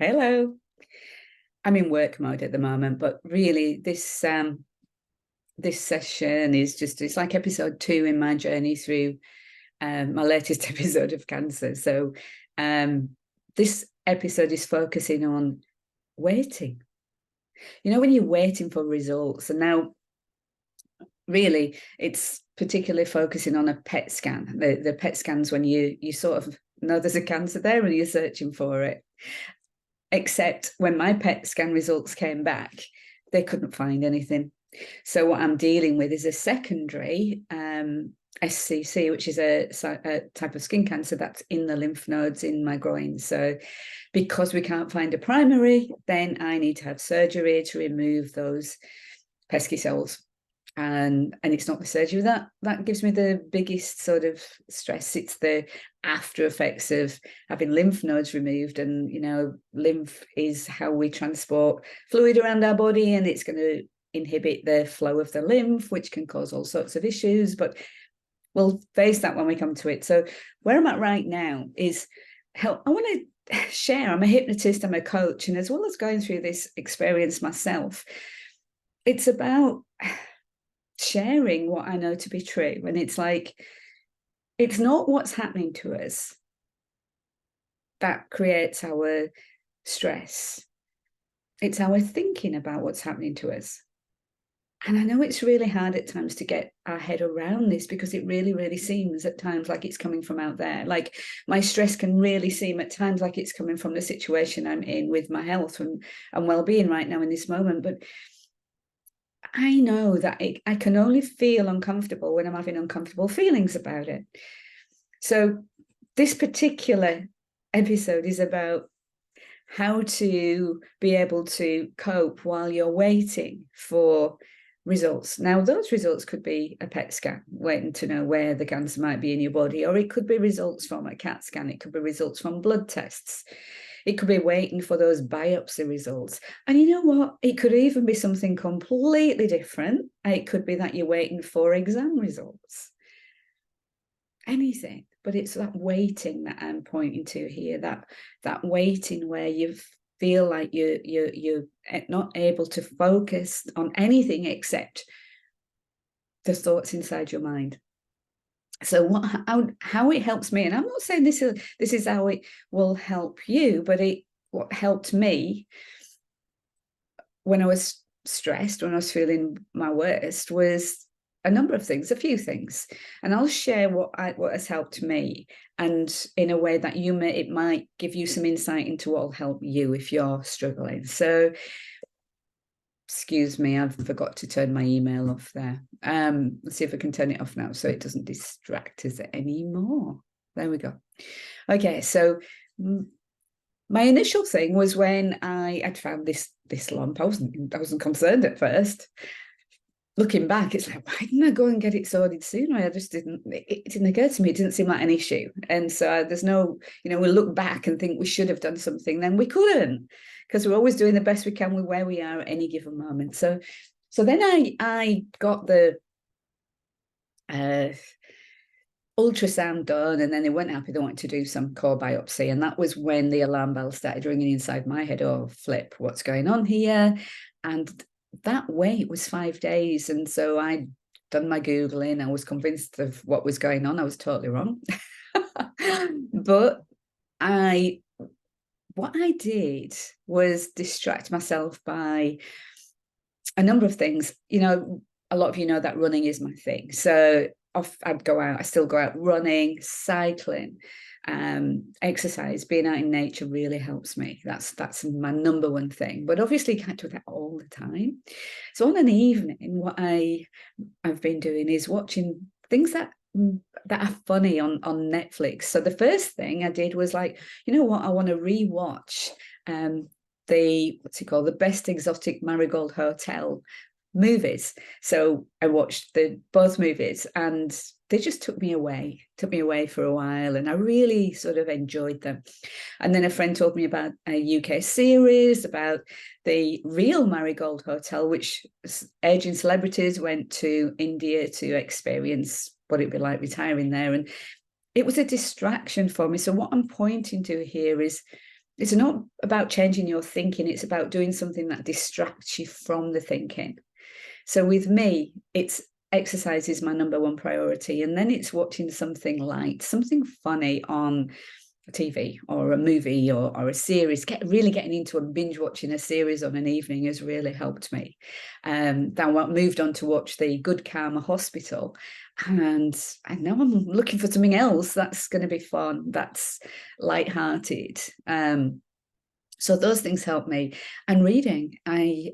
Hello. I'm in work mode at the moment, but really this session is it's like episode 2 in my journey through my latest episode of cancer. So this episode is focusing on waiting. You know, when you're waiting for results, and now really it's particularly focusing on a PET scan. The PET scans when you sort of know there's a cancer there and you're searching for it. Except when my PET scan results came back, they couldn't find anything. So what I'm dealing with is a secondary SCC, which is a type of skin cancer that's in the lymph nodes in my groin. So because we can't find a primary, then I need to have surgery to remove those pesky cells. And it's not the surgery that gives me the biggest sort of stress. It's the after effects of having lymph nodes removed. And, you know, lymph is how we transport fluid around our body, and it's going to inhibit the flow of the lymph, which can cause all sorts of issues. But we'll face that when we come to it. So where I'm at right now is help. I want to share. I'm a hypnotist, I'm a coach, and as well as going through this experience myself, it's about sharing what I know to be true. And it's like, it's not what's happening to us that creates our stress. It's our thinking about what's happening to us. And I know it's really hard at times to get our head around this, because it really, really seems at times like it's coming from out there. Like my stress can really seem at times like it's coming from the situation I'm in with my health and well-being right now in this moment. But I know that I can only feel uncomfortable when I'm having uncomfortable feelings about it. So this particular episode is about how to be able to cope while you're waiting for results. Now, those results could be a PET scan, waiting to know where the cancer might be in your body, or it could be results from a CAT scan. It could be results from blood tests. It could be waiting for those biopsy results. And you know what? It could even be something completely different. It could be that you're waiting for exam results. Anything. But it's that waiting that I'm pointing to here, that waiting where you feel like you're not able to focus on anything except the thoughts inside your mind. So how it helps me, and I'm not saying this is how it will help you, but what helped me when I was stressed, when I was feeling my worst, was a number of things, a few things, and I'll share what has helped me, and in a way that it might give you some insight into what will help you if you're struggling. So excuse me, I've forgot to turn my email off there. Let's see if I can turn it off now so it doesn't distract us anymore. There we go. Okay, so my initial thing was when I had found this lump. I wasn't concerned at first. Looking back, it's like, why didn't I go and get it sorted sooner? I just didn't. It didn't occur to me. It didn't seem like an issue. And so there's no, we'll look back and think we should have done something. Then we couldn't, because we're always doing the best we can with where we are at any given moment. So then I got the ultrasound done, and then they weren't happy. They wanted to do some core biopsy, and that was when the alarm bell started ringing inside my head. Oh, flip, what's going on here? And that wait was 5 days. And so I'd done my Googling. I was convinced of what was going on. I was totally wrong. But what I did was distract myself by a number of things. A lot of you know that running is my thing. So I'd go out. I still go out running, cycling, exercise, being out in nature really helps me. That's my number one thing. But obviously you can't do that all the time. So on an evening, what I've been doing is watching things that are funny on Netflix. So the first thing I did was like, you know what, I want to rewatch the Best Exotic Marigold Hotel movies. So I watched both movies, and they just took me away for a while, and I really sort of enjoyed them. And then a friend told me about a UK series about the real Marigold Hotel, which aging celebrities went to India to experience what it'd be like retiring there. And it was a distraction for me. So what I'm pointing to here is it's not about changing your thinking, it's about doing something that distracts you from the thinking. So with me, it's exercise is my number one priority, and then it's watching something light, something funny on TV or a movie or a series. Really getting into a binge watching a series on an evening has really helped me. Then I moved on to watch The Good Karma Hospital, and I know I'm looking for something else that's going to be fun, that's lighthearted. So those things help me. And reading, I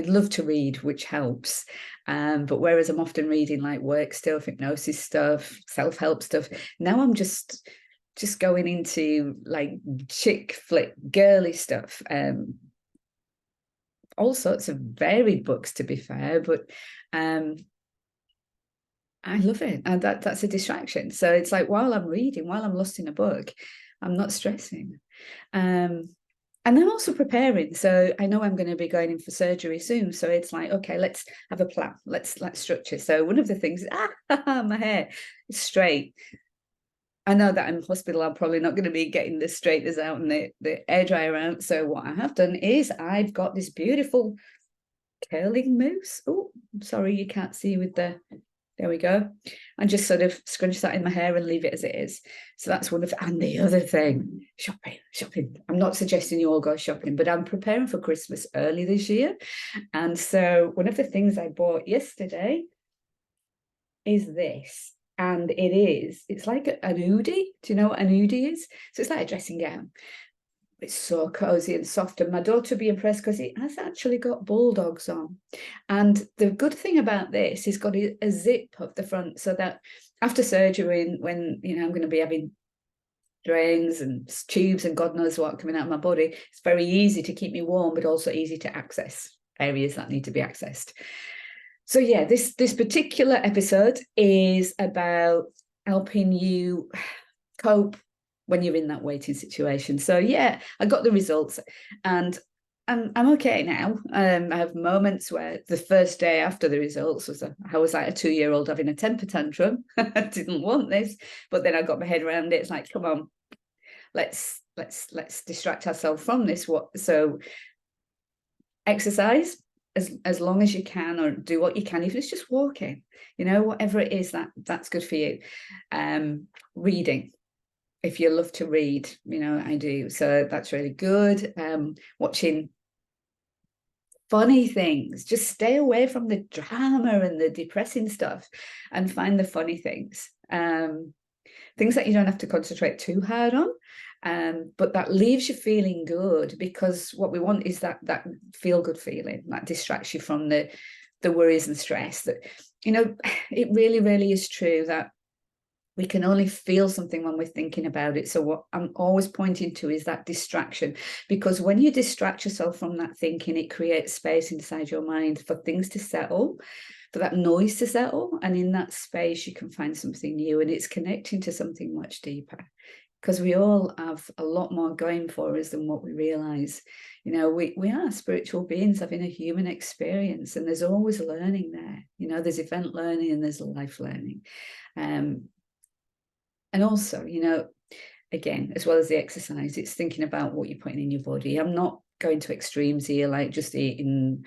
love to read, which helps. But whereas I'm often reading like work stuff, hypnosis stuff, self-help stuff, now I'm just going into like chick flick, girly stuff. All sorts of varied books, to be fair, but I love it. And that's a distraction. So it's like while I'm reading, while I'm lost in a book, I'm not stressing. And I'm also preparing. So I know I'm going to be going in for surgery soon. So it's like, okay, let's have a plan. Let's structure. So one of the things, my hair is straight. I know that in hospital, I'm probably not going to be getting the straighteners out and the air dryer out. So what I have done is I've got this beautiful curling mousse. Oh, sorry, you can't see with the, there we go. And just sort of scrunch that in my hair and leave it as it is. So that's one of, and the other thing, shopping. I'm not suggesting you all go shopping, but I'm preparing for Christmas early this year. And so one of the things I bought yesterday is this. And it's like an oodie. Do you know what an oodie is? So it's like a dressing gown. It's so cozy and soft, and my daughter will be impressed because it has actually got bulldogs on. And the good thing about this is got a zip up the front, so that after surgery, when I'm going to be having drains and tubes and God knows what coming out of my body, it's very easy to keep me warm, but also easy to access areas that need to be accessed. So yeah, this particular episode is about helping you cope when you're in that waiting situation. So yeah, I got the results, and I'm okay now. I have moments where the first day after the results I was like a 2-year-old having a temper tantrum. I didn't want this, but then I got my head around it. It's like, come on, let's distract ourselves from this. So exercise as long as you can, or do what you can, even if it's just walking, whatever it is, that's good for you. Reading, if you love to read, I do, so that's really good. Watching funny things, just stay away from the drama and the depressing stuff and find the funny things, things that you don't have to concentrate too hard on, but that leaves you feeling good, because what we want is that feel good feeling that distracts you from the worries and stress. That it really, really is true that we can only feel something when we're thinking about it. So what I'm always pointing to is that distraction, because when you distract yourself from that thinking, it creates space inside your mind for things to settle, for that noise to settle. And in that space, you can find something new, and it's connecting to something much deeper, because we all have a lot more going for us than what we realize. We are spiritual beings having a human experience, and there's always learning there. There's event learning and there's life learning. And also, again, as well as the exercise, it's thinking about what you're putting in your body. I'm not going to extremes here, like just eating,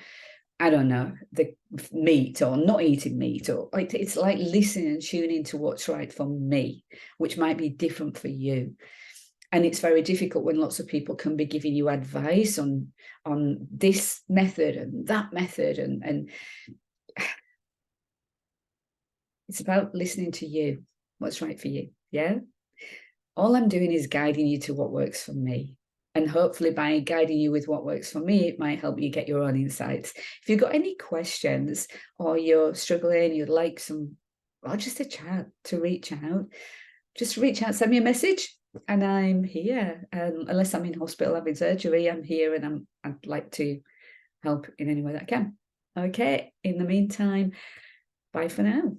I don't know, the meat or not eating meat, or like it's like listening and tuning to what's right for me, which might be different for you. And it's very difficult when lots of people can be giving you advice on this method and that method, and it's about listening to you, what's right for you. Yeah. All I'm doing is guiding you to what works for me. And hopefully by guiding you with what works for me, it might help you get your own insights. If you've got any questions, or you're struggling, you'd like some, or just a chat, to reach out, just reach out, send me a message, and I'm here. Unless I'm in hospital having surgery, I'm here, and I'd like to help in any way that I can. Okay, in the meantime, bye for now.